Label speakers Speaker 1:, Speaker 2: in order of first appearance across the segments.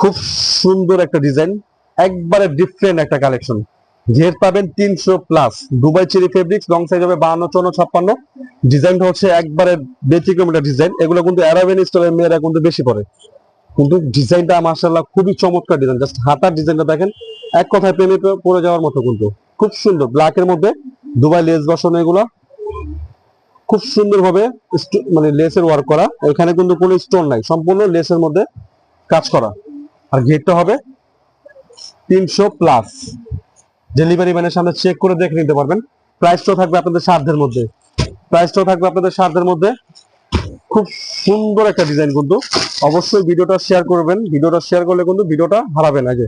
Speaker 1: খুব সুন্দর একটা ডিজাইন, একবারে ডিফারেন্ট একটা কালেকশন। ঘের পাবেন 300 plus, Dubai cherry fabrics, long size হবে 52, 54, 56। ডিজাইনটা হচ্ছে একবারে ব্যতিক্রম একটা ডিজাইন। এগুলো কিন্তু অ্যারাবিয়ান স্টাইলের মেয়েরা কিন্তু বেশি পরে, কিন্তু ডিজাইনটা মাশাআল্লাহ খুবই চমৎকার ডিজাইন। জাস্ট হাতার ডিজাইনটা দেখেন, এক কথায় প্রেমে পড়ে যাওয়ার মতো। কিন্তু খুব সুন্দর ব্ল্যাকের মধ্যে দুবাই লেস বসানো, এগুলো খুব সুন্দর ভাবে মানে লেসের ওয়ার্ক করা। এখানে কিন্তু কোনো স্টোন নাই, সম্পূর্ণ লেসের মধ্যে কাজ করা। আর ঘেরটা হবে 300 প্লাস। ডেলিভারি ম্যানের সামনে চেক করে দেখে নিতে পারবেন। প্রাইসটাও থাকবে আপনাদের সাধ্যের মধ্যে, প্রাইসটাও থাকবে আপনাদের সাধ্যের মধ্যে। খুব সুন্দর একটা ডিজাইন। কিন্তু অবশ্যই ভিডিওটা শেয়ার করবেন, ভিডিওটা শেয়ার করলে কিন্তু ভিডিওটা হারাবেন। আগে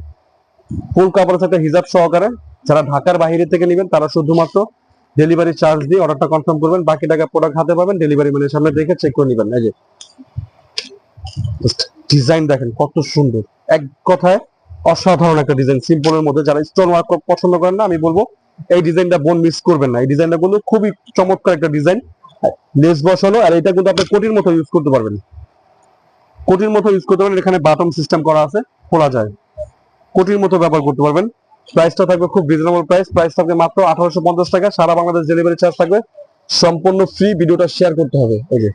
Speaker 1: ফুল কাপড়ের সাথে হিজাব সহকারে যারা ঢাকার বাইরে থেকে নেবেন তারা শুধুমাত্র ডেলিভারি চার্জ দিয়ে অর্ডারটা কনফার্ম করবেন, বাকি টাকা প্রোডাক্ট হাতে পাবেন। ডেলিভারি ম্যানের সামনে দেখে চেক করে নেবেন। এই যে ডিজাইন দেখেন কত সুন্দর, এক কথায় অসাধারণ একটা ডিজাইন। সিম্পলের মধ্যে যারা স্টোন ওয়ার্ক পছন্দ করেন না, আমি বলবো এই ডিজাইনটা বোন মিস করবেন না। এই ডিজাইনটা কিন্তু খুবই চমৎকার একটা ডিজাইন, লেস বসানো। আর এটা কিন্তু আপনি কোটির মতো ইউজ করতে পারবেন, কোটির মতো ইউজ করতে পারবেন। এখানে বাটন সিস্টেম করা আছে, খোলা যায়, কোটির মতো ব্যবহার করতে পারবেন। প্রাইসটা থাকবে খুব রিজনেবল প্রাইস, প্রাইস থাকবে মাত্র 1850 টাকা। সারা বাংলাদেশ ডেলিভারি চার্জ থাকবে, সম্পূর্ণ ফ্রি। ভিডিওটা শেয়ার করতে হবে। এই যে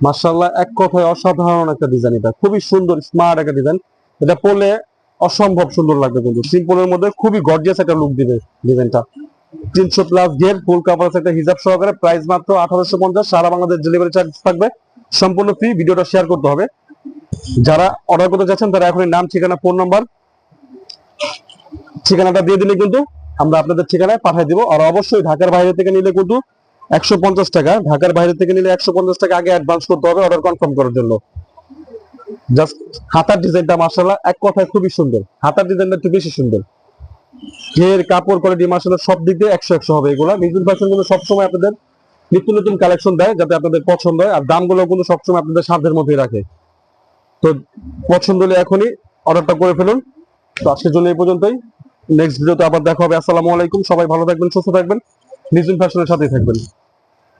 Speaker 1: মাশাআল্লাহ, এক কথায় অসাধারণ একটা ডিজাইন। এটা খুবই সুন্দর স্মার্ট একটা ডিজাইন, এটা পরলে অসম্ভব সুন্দর লাগবে। কিন্তু সিম্পলের মধ্যে খুবই গর্জিয়াস একটা লুক দিবে ডিজাইনটা। 300 প্লাস ঘের, ফুল কাপড় একটা হিজাব সহকারে, প্রাইস মাত্র 1850। সারা বাংলাদেশ ডেলিভারি চার্জ থাকবে, সম্পূর্ণ ফ্রি। ভিডিওটা শেয়ার করতে হবে। যারা অর্ডার করতে চাচ্ছেন তারা এখনই নাম, ঠিকানা, ফোন নাম্বার, ঠিকানাটা দিয়ে দিলে কিন্তু আমরা আপনাদের ঠিকানায় পাঠিয়ে দিব। আর অবশ্যই ঢাকার বাইরে থেকে নিলে কিন্তু 150 টাকা, ঢাকার বাইরে থেকে নিলে 150 টাকা আগে অ্যাডভান্স করতে হবে অর্ডার কনফার্ম করার জন্য। জাস্ট হাতার ডিজাইনটা মাশাআল্লাহ এক কথায় খুবই সুন্দর, হাতার ডিজাইনটা একটু বেশি সুন্দর। ঘের কাপড় কোয়ালিটি মাশাআল্লাহ সব দিক দিয়ে 100 হবে। এগুলা মিজুন ফ্যাশন গুলো সবসময় আপনাদের নিত্য নতুন কালেকশন দেয় যাতে আপনাদের পছন্দ হয়। আর দামগুলো কিন্তু সবসময় আপনাদের সাধ্যের মধ্যেই রাখে। তো পছন্দ হলে এখনই অর্ডারটা করে ফেলুন। তো আজকের জন্য এই পর্যন্তই, নেক্সট ভিডিওতে আবার দেখা হবে। আসসালামু আলাইকুম, সবাই ভালো থাকবেন, সুস্থ থাকবেন, মিজুন ফ্যাশনের সাথেই থাকবেন।